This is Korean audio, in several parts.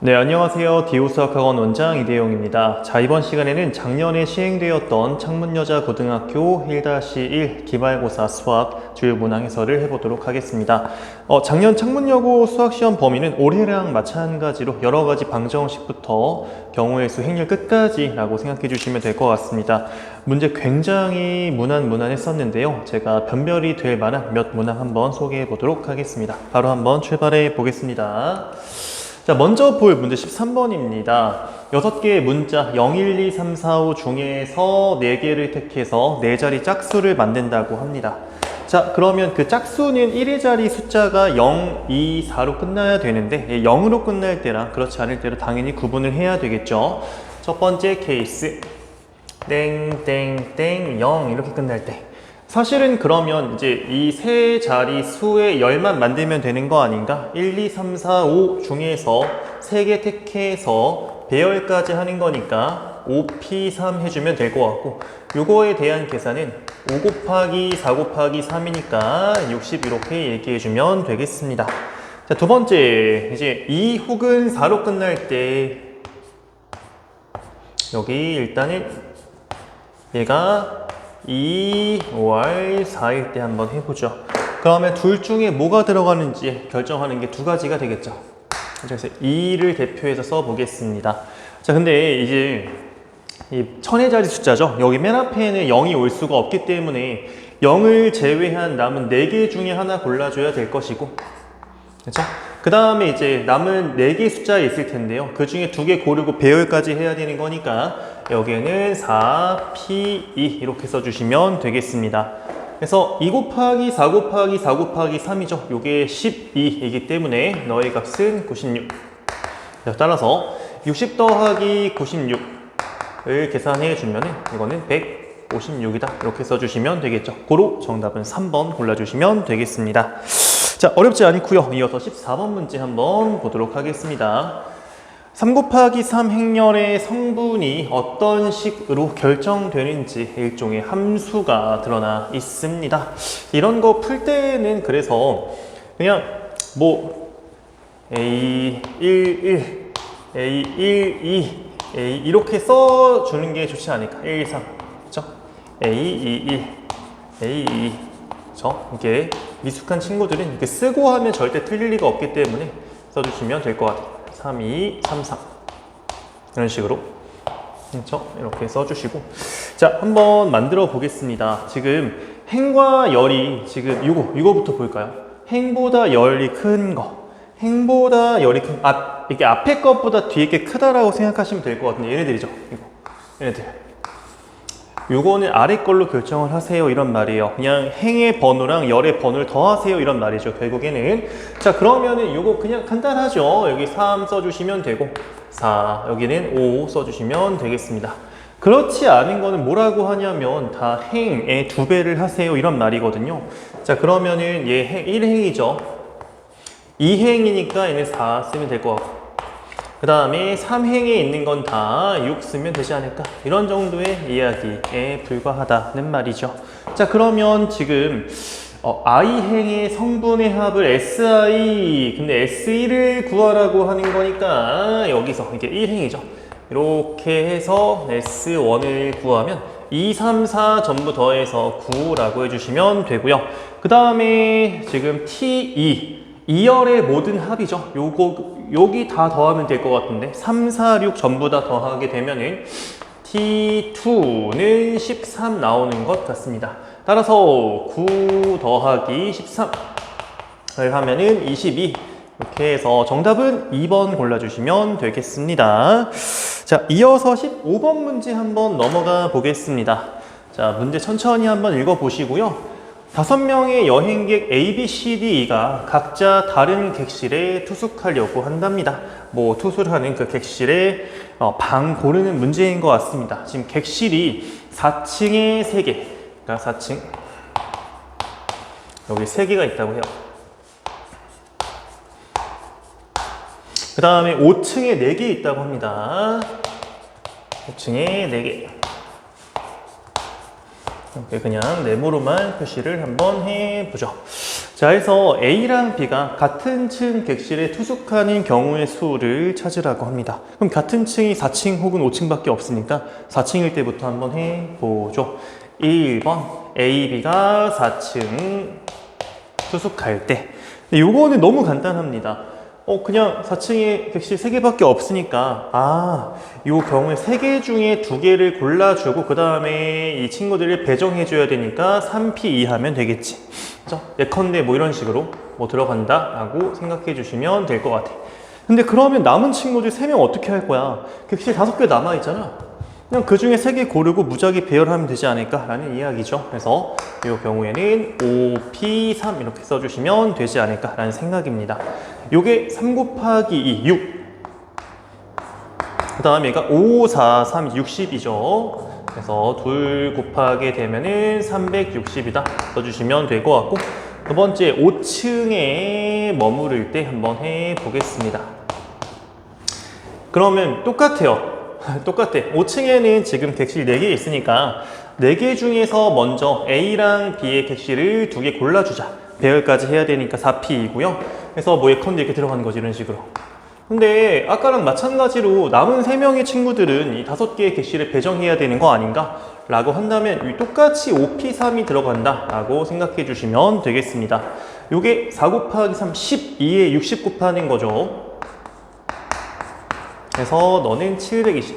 네, 안녕하세요. 디오수학학원 원장 이대용입니다. 자, 이번 시간에는 작년에 시행되었던 창문여자고등학교 1-1 기말고사 수학 주요 문항 해설을 해보도록 하겠습니다. 작년 창문여고 수학시험 범위는 올해랑 마찬가지로 여러 가지 방정식부터 경우의 수, 행렬 끝까지 라고 생각해 주시면 될 것 같습니다. 문제 굉장히 무난했었는데요. 제가 변별이 될 만한 몇 문항 한번 소개해 보도록 하겠습니다. 바로 한번 출발해 보겠습니다. 자, 먼저 볼 문제 13번입니다. 6개의 문자 0, 1, 2, 3, 4, 5 중에서 4개를 택해서 4자리 짝수를 만든다고 합니다. 자, 그러면 그 짝수는 1의 자리 숫자가 0, 2, 4로 끝나야 되는데 0으로 끝날 때랑 그렇지 않을 때로 당연히 구분을 해야 되겠죠. 첫 번째 케이스 땡땡땡 0 이렇게 끝날 때 사실은 그러면 이제 이 세 자리 수의 열만 만들면 되는 거 아닌가? 1, 2, 3, 4, 5 중에서 3개 택해서 배열까지 하는 거니까 5P3 해주면 될 것 같고, 요거에 대한 계산은 5 곱하기 4 곱하기 3이니까 60 이렇게 얘기해주면 되겠습니다. 자, 두 번째, 이제 2 혹은 4로 끝날 때 여기 일단은 얘가 2, 5월 4일 때 한번 해보죠. 그러면 둘 중에 뭐가 들어가는지 결정하는 게 두 가지가 되겠죠. 그래서 2를 대표해서 써보겠습니다. 자, 근데 이제 이 천의 자리 숫자죠. 여기 맨 앞에는 0이 올 수가 없기 때문에 0을 제외한 남은 4개 중에 하나 골라줘야 될 것이고, 그렇죠? 그 다음에 이제 남은 4개 숫자가 있을 텐데요. 그 중에 2개 고르고 배열까지 해야 되는 거니까 여기에는 4P2 이렇게 써주시면 되겠습니다. 그래서 2 곱하기 4 곱하기 4 곱하기 3이죠. 요게 12이기 때문에 너의 값은 96. 따라서 60 더하기 96을 계산해 주면은 이거는 156이다. 이렇게 써주시면 되겠죠. 고로 정답은 3번 골라주시면 되겠습니다. 자, 어렵지 않고요. 이어서 14번 문제 한번 보도록 하겠습니다. 3 곱하기 3 행렬의 성분이 어떤 식으로 결정되는지 일종의 함수가 드러나 있습니다. 이런 거 풀 때는 그래서 그냥 뭐 A11, A12, A 이렇게 써주는 게 좋지 않을까? 113, 그렇죠? A21, A22, 이게 미숙한 친구들은 이렇게 쓰고 하면 절대 틀릴 리가 없기 때문에 써주시면 될 것 같아요. 3, 2, 3, 4 이런 식으로, 그렇죠? 이렇게 써주시고, 자, 한번 만들어 보겠습니다. 지금 행과 열이 지금 이거부터 볼까요? 행보다 열이 큰 거, 행보다 열이 큰 이게 앞에 것보다 뒤에 게 크다라고 생각하시면 될 것 같은데, 얘네들이죠. 얘네들. 요거는 아래 걸로 결정을 하세요 이런 말이에요. 그냥 행의 번호랑 열의 번호를 더하세요 이런 말이죠. 결국에는. 자, 그러면은 요거 그냥 간단하죠. 여기 3 써주시면 되고 4 여기는 5 써주시면 되겠습니다. 그렇지 않은 거는 뭐라고 하냐면 다 행의 2배를 하세요 이런 말이거든요. 자, 그러면은 얘 1행이죠 2행이니까 얘는 4 쓰면 될 것 같고, 그 다음에 3행에 있는 건 다 6 쓰면 되지 않을까? 이런 정도의 이야기에 불과하다는 말이죠. 자, 그러면 지금 i행의 성분의 합을 si, 근데 s1을 구하라고 하는 거니까 여기서 이게 1행이죠. 이렇게 해서 s1을 구하면 2, 3, 4 전부 더해서 9라고 해주시면 되고요. 그 다음에 지금 t2 2열의 모든 합이죠. 여기 다 더하면 될 것 같은데 3, 4, 6 전부 다 더하게 되면은 T2는 13 나오는 것 같습니다. 따라서 9 더하기 13을 하면은 22 이렇게 해서 정답은 2번 골라주시면 되겠습니다. 자, 이어서 15번 문제 한번 넘어가 보겠습니다. 자, 문제 천천히 한번 읽어보시고요. 5명의 여행객 A, B, C, D가 각자 다른 객실에 투숙하려고 한답니다. 뭐 투숙을 하는 그 객실에 방 고르는 문제인 것 같습니다. 지금 객실이 4층에 3개, 그러니까 4층 여기 3개가 있다고 해요. 그 다음에 5층에 4개 있다고 합니다. 5층에 4개. 이렇게 그냥 네모로만 표시를 한번 해보죠. 자, 해서 A랑 B가 같은 층 객실에 투숙하는 경우의 수를 찾으라고 합니다. 그럼 같은 층이 4층 혹은 5층밖에 없으니까 4층일 때부터 한번 해보죠. 1번 A, B가 4층 투숙할 때. 요거는 너무 간단합니다. 그냥 4층에 객실 3개밖에 없으니까 요 경우에 3개 중에 2개를 골라주고 그 다음에 이 친구들을 배정해줘야 되니까 3P 이하면 되겠지. 그죠? 예컨대 뭐 이런 식으로 뭐 들어간다 라고 생각해 주시면 될 것 같아. 근데 그러면 남은 친구들 3명 어떻게 할 거야? 객실 5개 남아있잖아. 그냥 그 중에 3개 고르고 무작위 배열하면 되지 않을까라는 이야기죠. 그래서 이 경우에는 5P3 이렇게 써주시면 되지 않을까라는 생각입니다. 요게 3 곱하기 2, 6. 그 다음에 얘가 5, 4, 3, 60이죠. 그래서 2 곱하게 되면은 360이다 써주시면 될 것 같고, 두 번째 5층에 머무를 때 한번 해보겠습니다. 그러면 똑같아요. 똑같아. 5층에는 지금 객실 4개 있으니까 4개 중에서 먼저 A랑 B의 객실을 2개 골라주자. 배열까지 해야 되니까 4P이고요. 그래서 뭐 예컨대 이렇게 들어가는 거지, 이런 식으로. 근데 아까랑 마찬가지로 남은 3명의 친구들은 이 5개의 객실을 배정해야 되는 거 아닌가? 라고 한다면 똑같이 5P3이 들어간다 라고 생각해 주시면 되겠습니다. 요게 4 곱하기 3, 12에 60 곱하는 거죠. 그래서 너는 720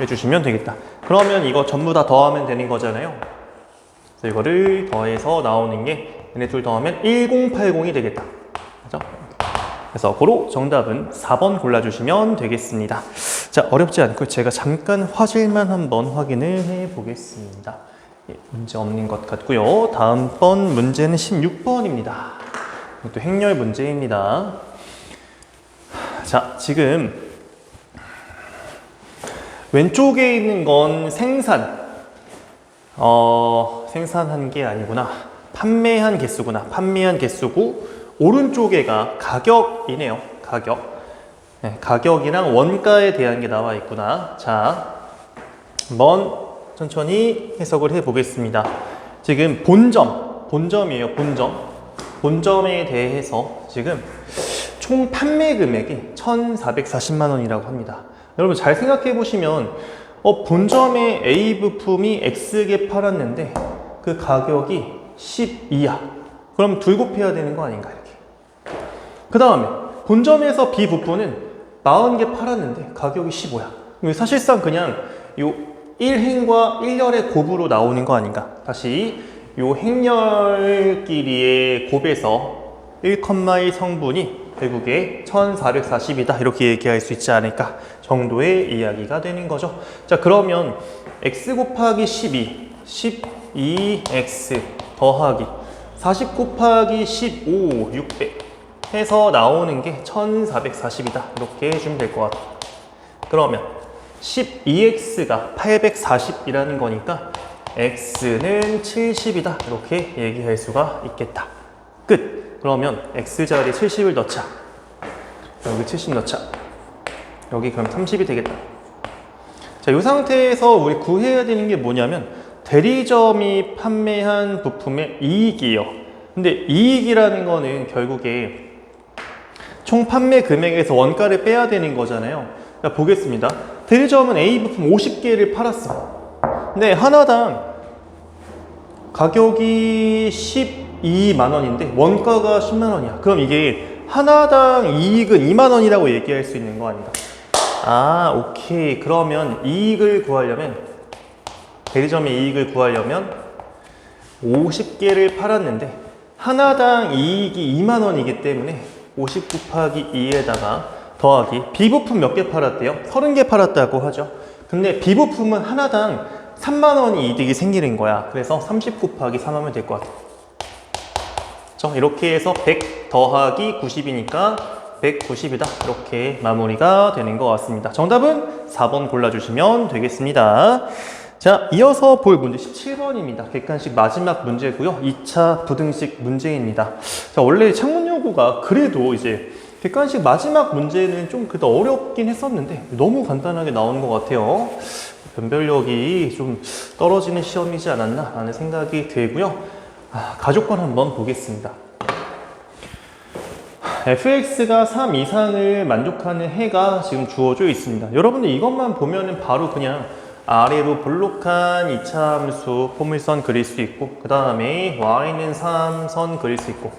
해주시면 되겠다. 그러면 이거 전부 다 더하면 되는 거잖아요. 그래서 이거를 더해서 나오는 게 얘네 둘 더하면 1080이 되겠다. 그죠? 그래서 고로 정답은 4번 골라주시면 되겠습니다. 자, 어렵지 않고 제가 잠깐 화질만 한번 확인을 해 보겠습니다. 문제 없는 것 같고요. 다음번 문제는 16번입니다. 이것도 행렬 문제입니다. 자, 지금 왼쪽에 있는 건 생산한 게 아니구나. 판매한 개수구나. 판매한 개수고, 오른쪽에가 가격이네요. 가격. 네, 가격이랑 원가에 대한 게 나와 있구나. 자, 한번 천천히 해석을 해 보겠습니다. 지금 본점이에요. 본점에 대해서 지금 총 판매 금액이 1,440만 원이라고 합니다. 여러분 잘 생각해 보시면 본점의 A 부품이 X개 팔았는데 그 가격이 12야. 그럼 둘 곱해야 되는 거 아닌가, 이렇게. 그 다음에 본점에서 B 부품은 40개 팔았는데 가격이 15야. 사실상 그냥 요 1행과 1열의 곱으로 나오는 거 아닌가. 다시 요 행렬끼리의 곱에서 1,1 성분이 결국에 1,440이다 이렇게 얘기할 수 있지 않을까 정도의 이야기가 되는 거죠. 자, 그러면 x 곱하기 12x 더하기 40 곱하기 15 600 해서 나오는 게 1,440이다 이렇게 해주면 될 것 같아요. 그러면 12x가 840이라는 거니까 x는 70이다 이렇게 얘기할 수가 있겠다. 끝. 그러면 x자리에 70을 넣자. 여기 70 넣자. 여기 그럼 30이 되겠다. 자, 이 상태에서 우리 구해야 되는 게 뭐냐면 대리점이 판매한 부품의 이익이에요. 근데 이익이라는 거는 결국에 총 판매 금액에서 원가를 빼야 되는 거잖아요. 자, 보겠습니다. 대리점은 A 부품 50개를 팔았어. 근데 하나당 가격이 12만 원인데 원가가 10만 원이야. 그럼 이게 하나당 이익은 2만 원이라고 얘기할 수 있는 거 아닌가? 오케이. 그러면 이익을 구하려면, 대리점의 이익을 구하려면 50개를 팔았는데 하나당 이익이 2만 원이기 때문에 50 곱하기 2에다가 더하기 B 부품 몇 개 팔았대요? 30개 팔았다고 하죠. 근데 B 부품은 하나당 3만 원이 이득이 생기는 거야. 그래서 30 곱하기 3 하면 될 것 같아. 이렇게 해서 100 더하기 90이니까 190이다. 이렇게 마무리가 되는 것 같습니다. 정답은 4번 골라주시면 되겠습니다. 자, 이어서 볼 문제 17번입니다. 객관식 마지막 문제고요. 2차 부등식 문제입니다. 자, 원래 창문여고가 그래도 이제 객관식 마지막 문제는 좀 그래도 어렵긴 했었는데 너무 간단하게 나오는 것 같아요. 변별력이 좀 떨어지는 시험이지 않았나 라는 생각이 들고요. 가족권 한번 보겠습니다. fx가 3 이상을 만족하는 해가 지금 주어져 있습니다. 여러분들 이것만 보면은 바로 그냥 아래로 볼록한 2차 함수 포물선 그릴 수 있고, 그 다음에 y는 3선 그릴 수 있고,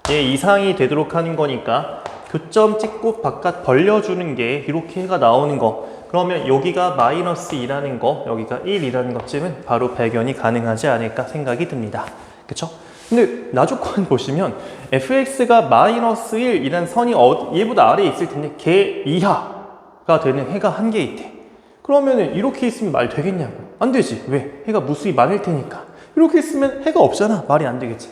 얘 이상이 되도록 하는 거니까 교점 찍고 바깥 벌려주는 게 이렇게 해가 나오는 거. 그러면 여기가 마이너스 2라는 거, 여기가 1이라는 것쯤은 바로 발견이 가능하지 않을까 생각이 듭니다. 그쵸? 근데 나조건 보시면 fx가 마이너스 1이라는 선이 얘보다 아래에 있을 텐데 걔 이하가 되는 해가 한 개 있대. 그러면 이렇게 있으면 말 되겠냐고. 안 되지. 왜? 해가 무수히 많을 테니까. 이렇게 있으면 해가 없잖아. 말이 안 되겠지.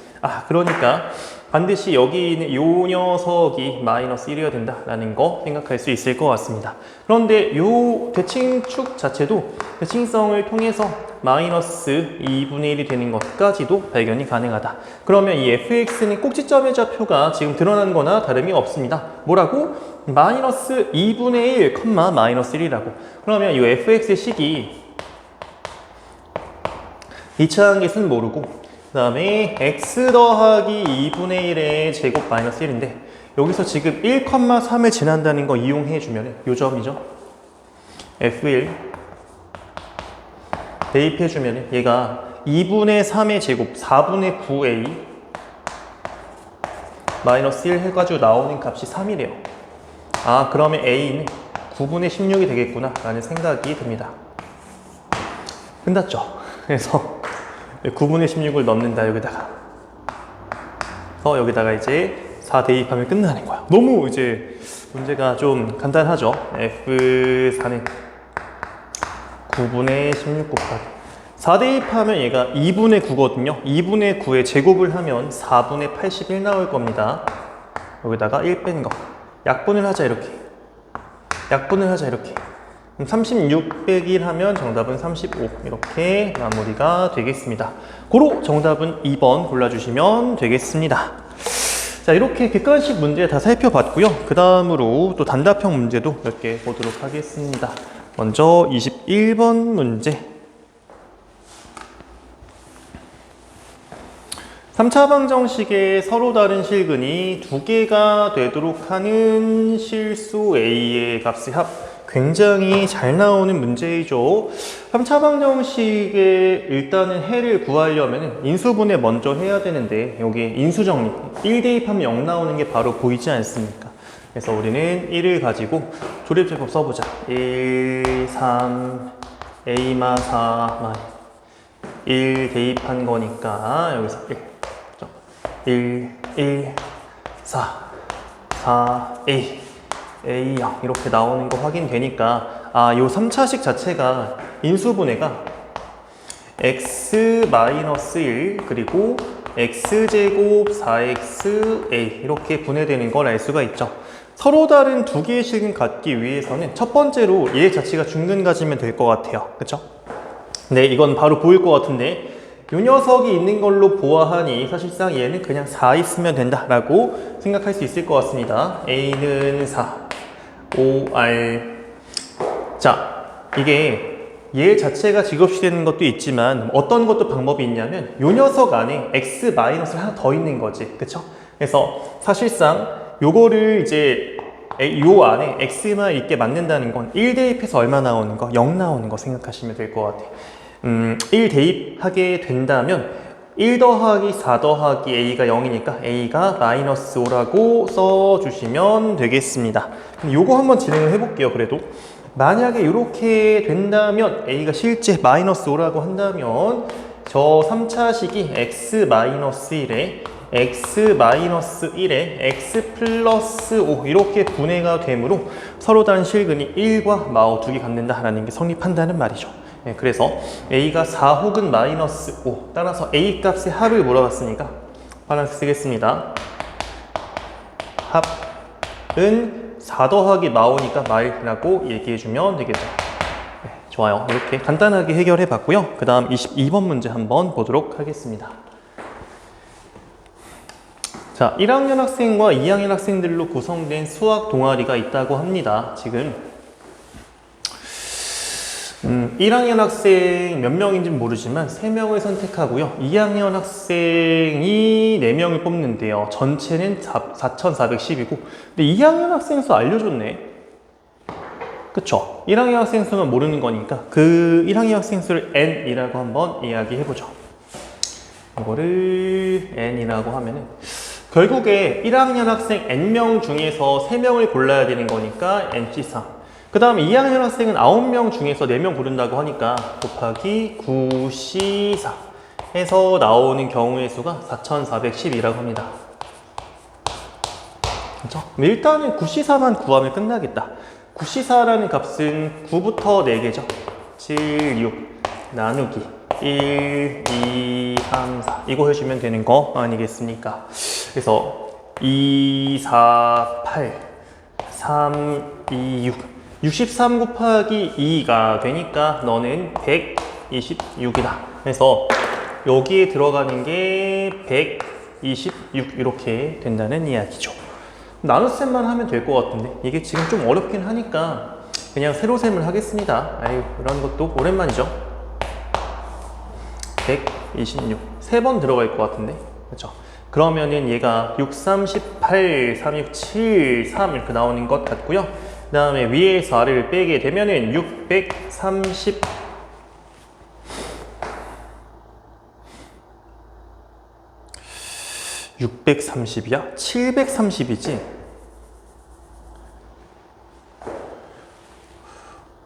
그러니까 반드시 여기 있는 요 녀석이 마이너스 1이어야 된다라는 거 생각할 수 있을 것 같습니다. 그런데 요 대칭축 자체도 대칭성을 통해서 마이너스 2분의 1이 되는 것까지도 발견이 가능하다. 그러면 이 fx는 꼭지점의 좌표가 지금 드러난 거나 다름이 없습니다. 뭐라고? 마이너스 2분의 1, 마이너스 1이라고. 그러면 이 fx의 식이 2차 한계수는 모르고, 그 다음에 x 더하기 2분의 1의 제곱 마이너스 1인데 여기서 지금 1,3을 지난다는 거 이용해 주면 요 점이죠. f1 대입해 주면 얘가 2분의 3의 제곱 4분의 9a 마이너스 1 해가지고 나오는 값이 3이래요. 그러면 a는 9분의 16이 되겠구나 라는 생각이 듭니다. 끝났죠? 그래서 9분의 16을 넣는다 여기다가. 그래서 여기다가 이제 4 대입하면 끝나는 거야. 너무 이제 문제가 좀 간단하죠. F4는 9분의 16 곱하기 4 대입하면 얘가 2분의 9거든요. 2분의 9에 제곱을 하면 4분의 81 나올 겁니다. 여기다가 1 뺀 거. 약분을 하자 이렇게. 약분을 하자 이렇게. 36 빼기 1 하면 정답은 35 이렇게 마무리가 되겠습니다. 고로 정답은 2번 골라주시면 되겠습니다. 자, 이렇게 객관식 문제 다 살펴봤고요. 그 다음으로 또 단답형 문제도 몇 개 보도록 하겠습니다. 먼저 21번 문제. 3차 방정식에 서로 다른 실근이 2개가 되도록 하는 실수 A의 값의 합. 굉장히 잘 나오는 문제이죠. 3차 방정식에 일단은 해를 구하려면 인수분해 먼저 해야 되는데 여기 인수정리 1 대입하면 0 나오는 게 바로 보이지 않습니까? 그래서 우리는 1을 가지고 조립제법 써보자. 1, 3, A마 4마 1 대입한 거니까 여기서 1, 4, 4A A0 이렇게 나오는 거 확인되니까 요 3차식 자체가 인수분해가 x-1 그리고 x제곱 4xa 이렇게 분해되는 걸 알 수가 있죠. 서로 다른 두 개의 식은 갖기 위해서는 첫 번째로 얘 자체가 중근 가지면 될 것 같아요. 그쵸? 네, 이건 바로 보일 것 같은데 요 녀석이 있는 걸로 보아하니 사실상 얘는 그냥 4 있으면 된다라고 생각할 수 있을 것 같습니다. A는 4, OR. 자, 이게 얘 자체가 직업시 되는 것도 있지만 어떤 것도 방법이 있냐면 요 녀석 안에 X-를 하나 더 있는 거지. 그쵸? 그래서 사실상 요거를 이제 요 안에 X만 있게 만든다는 건 1 대입해서 얼마 나오는 거? 0 나오는 거 생각하시면 될 것 같아요. 1 대입하게 된다면 1 더하기 4 더하기 A가 0이니까 A가 마이너스 5라고 써주시면 되겠습니다. 요거 한번 진행을 해볼게요. 그래도 만약에 이렇게 된다면 A가 실제 마이너스 5라고 한다면 저 3차식이 x-1에 x-1에 x 플러스 5 이렇게 분해가 되므로 서로 다른 실근이 1과 마오 2개 갖는다라는 게 성립한다는 말이죠. 네, 그래서 A가 4 혹은 마이너스 5 따라서 A 값의 합을 물어봤으니까 바란스 쓰겠습니다. 합은 4 더하기 마오니까 마이라고 얘기해주면 되겠죠. 네, 좋아요. 이렇게 간단하게 해결해 봤고요. 그 다음 22번 문제 한번 보도록 하겠습니다. 자, 1학년 학생과 2학년 학생들로 구성된 수학 동아리가 있다고 합니다. 지금 1학년 학생 몇 명인지는 모르지만 3명을 선택하고요. 2학년 학생이 4명을 뽑는데요. 전체는 4,410이고 근데 2학년 학생 수 알려줬네. 그쵸? 1학년 학생 수는 모르는 거니까 그 1학년 학생 수를 n이라고 한번 이야기해보죠. 이거를 n이라고 하면은 결국에 1학년 학생 n명 중에서 3명을 골라야 되는 거니까 nC3. 그 다음에 2학년 학생은 9명 중에서 4명 고른다고 하니까 곱하기 9C4 해서 나오는 경우의 수가 4,410이라고 합니다. 그렇죠? 일단은 9C4만 구하면 끝나겠다. 9C4라는 값은 9부터 4개죠. 7, 6 나누기 1, 2, 3, 4 이거 해주면 되는 거 아니겠습니까? 그래서 2, 4, 8, 3, 2, 6 63 곱하기 2가 되니까 너는 126이다. 그래서 여기에 들어가는 게 126 이렇게 된다는 이야기죠. 나눗셈만 하면 될 것 같은데 이게 지금 좀 어렵긴 하니까 그냥 세로셈을 하겠습니다. 아유, 이런 것도 오랜만이죠. 126 3번 들어갈 것 같은데 그렇죠? 그러면은 얘가 6, 3, 18, 3, 6, 7, 3 이렇게 나오는 것 같고요. 그 다음에 위에서 아래를 빼게 되면은 630 630이야? 730이지?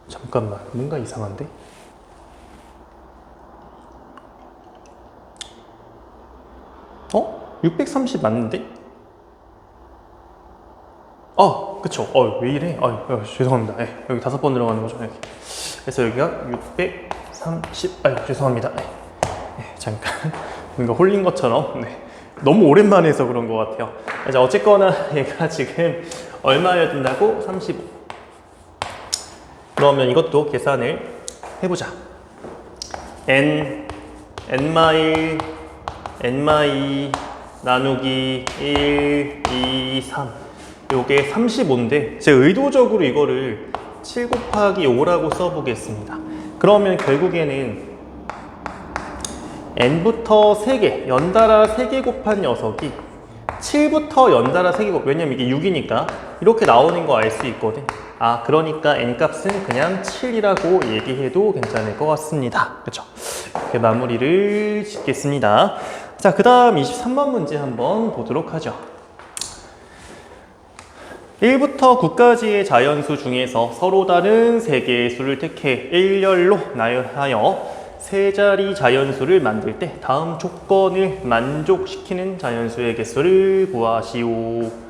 잠깐만, 뭔가 이상한데? 어? 630 맞는데? 그쵸. 왜 이래? 죄송합니다. 네, 여기 5번 들어가는 거죠. 여기. 그래서 여기가 630, 죄송합니다. 네, 잠깐. 뭔가 홀린 것처럼. 네. 너무 오랜만에 해서 그런 것 같아요. 자, 어쨌거나 얘가 지금 얼마여야 된다고? 35. 그러면 이것도 계산을 해보자. n, n-1, n-2 나누기 1, 2, 3 요게 35인데 제가 의도적으로 이거를 7 곱하기 5라고 써보겠습니다. 그러면 결국에는 n부터 3개, 연달아 3개 곱한 녀석이 7부터 연달아 3개 곱, 왜냐면 이게 6이니까 이렇게 나오는 거 알 수 있거든. 그러니까 n값은 그냥 7이라고 얘기해도 괜찮을 것 같습니다. 그렇죠? 이렇게 마무리를 짓겠습니다. 자, 그 다음 23번 문제 한번 보도록 하죠. 1부터 9까지의 자연수 중에서 서로 다른 3개의 수를 택해 일렬로 나열하여 세 자리 자연수를 만들 때 다음 조건을 만족시키는 자연수의 개수를 구하시오.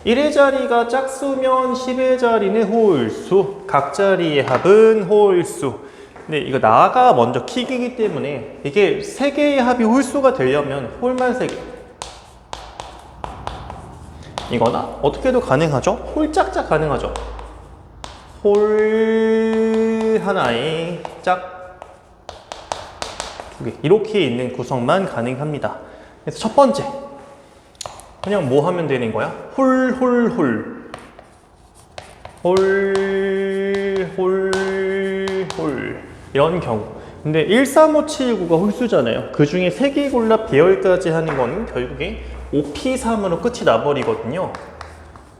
1의 자리가 짝수면 10의 자리는 홀수, 각 자리의 합은 홀수. 근데 이거 나가 먼저 킥이기 때문에 이게 3개의 합이 홀수가 되려면 홀만 3개. 이거나 어떻게 해도 가능하죠? 홀짝짝 가능하죠? 홀 하나에 짝 2개 이렇게 있는 구성만 가능합니다. 그래서 첫 번째 그냥 뭐 하면 되는 거야? 홀 이런 경우. 근데 1, 3, 5, 7, 9가 홀수잖아요. 그 중에 3개 골라 배열까지 하는 거는 결국에 5P3으로 끝이 나버리거든요.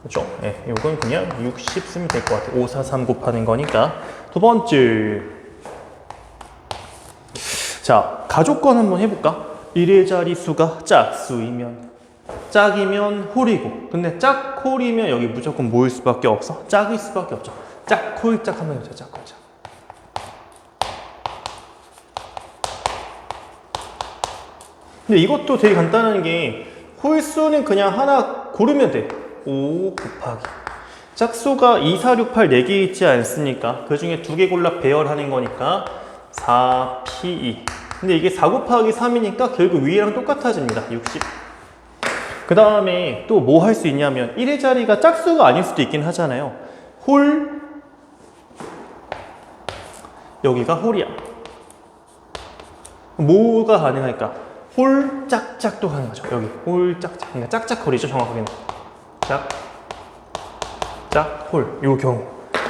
그렇죠? 네, 이건 그냥 60 쓰면 될 것 같아요. 5, 4, 3 곱하는 거니까. 두 번째. 자, 가족권 한번 해볼까? 1의 자리수가 짝수이면 짝이면 홀이고, 근데 짝 홀이면 여기 무조건 뭐일 수밖에 없어? 짝일 수밖에 없죠. 짝 홀 짝 한번 해보자. 짝 홀 짝. 근데 이것도 되게 간단한 게 홀수는 그냥 하나 고르면 돼. 5 곱하기 짝수가 2, 4, 6, 8 4개 있지 않습니까? 그 중에 2개 골라 배열하는 거니까 4P2. 근데 이게 4 곱하기 3이니까 결국 위에랑 똑같아집니다. 60. 그 다음에 또 뭐 할 수 있냐면 1의 자리가 짝수가 아닐 수도 있긴 하잖아요. 홀 여기가 홀이야. 뭐가 가능할까? 홀 짝짝도 가능하죠. 여기 홀 짝짝. 그러니까 짝짝거리죠. 정확하게는 짝 홀. 요 경우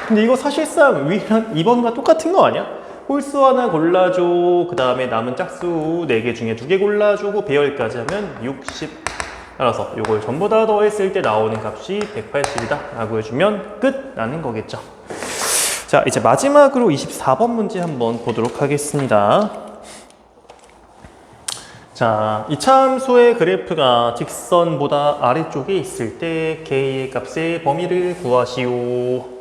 근데 이거 사실상 위랑 2번과 똑같은 거 아니야? 홀수 하나 골라줘. 그 다음에 남은 짝수 4개 중에 2개 골라주고 배열까지 하면 60. 따라서 이걸 전부 다 더했을 때 나오는 값이 180이다 라고 해주면 끝 나는 거겠죠. 자, 이제 마지막으로 24번 문제 한번 보도록 하겠습니다. 자, 이차함수의 그래프가 직선보다 아래쪽에 있을 때 k의 값의 범위를 구하시오.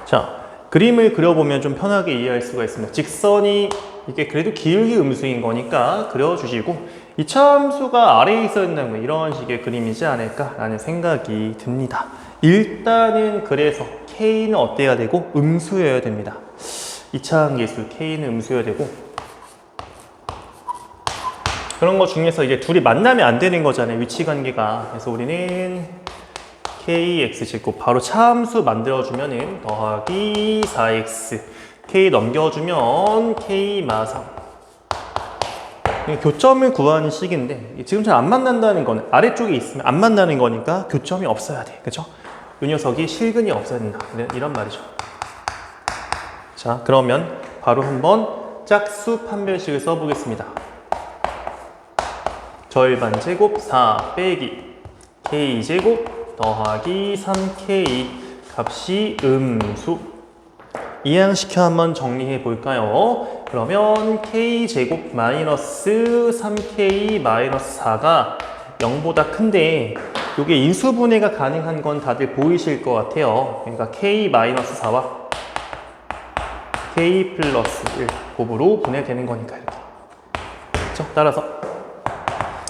자, 그림을 그려보면 좀 편하게 이해할 수가 있습니다. 직선이 이게 그래도 길게 음수인 거니까 그려주시고 이차함수가 아래에 있었다는 거 이런 식의 그림이지 않을까라는 생각이 듭니다. 일단은 그래서 k는 어때야 되고 음수여야 됩니다. 이차함계수 k는 음수여야 되고 그런 거 중에서 이제 둘이 만나면 안 되는 거잖아요. 위치관계가. 그래서 우리는 kx제곱 바로 차함수 만들어주면은 더하기 4x k 넘겨주면 k 마상 교점을 구하는 식인데 지금 잘 안 만난다는 거는 아래쪽에 있으면 안 만나는 거니까 교점이 없어야 돼. 그쵸? 이 녀석이 실근이 없어야 된다. 이런 말이죠. 자, 그러면 바로 한번 짝수 판별식을 써보겠습니다. 절반 제곱 4 빼기 k 제곱 더하기 3k 값이 음수. 이항시켜 한번 정리해 볼까요? 그러면 k 제곱 마이너스 3k 마이너스 4가 0보다 큰데 이게 인수분해가 가능한 건 다들 보이실 것 같아요. 그러니까 k 마이너스 4와 k 플러스 1 곱으로 분해되는 거니까 이렇게. 그렇죠? 따라서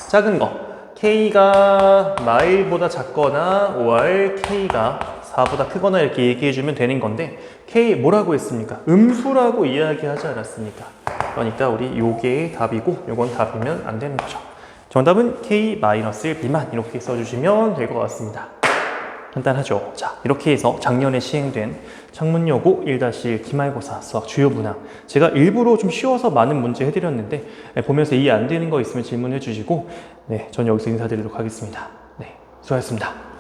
작은 거 k가 마일보다 작거나 5r k가 4보다 크거나 이렇게 얘기해주면 되는 건데 k 뭐라고 했습니까? 음수라고 이야기하지 않았습니까? 그러니까 우리 요게 답이고 요건 답이면 안 되는 거죠. 정답은 k-1 미만 이렇게 써주시면 될 것 같습니다. 간단하죠? 자, 이렇게 해서 작년에 시행된 창문여고 1-1 기말고사 수학 주요 문항 제가 일부러 좀 쉬워서 많은 문제 해드렸는데 보면서 이해 안 되는 거 있으면 질문해 주시고 네, 전 여기서 인사드리도록 하겠습니다. 네, 수고하셨습니다.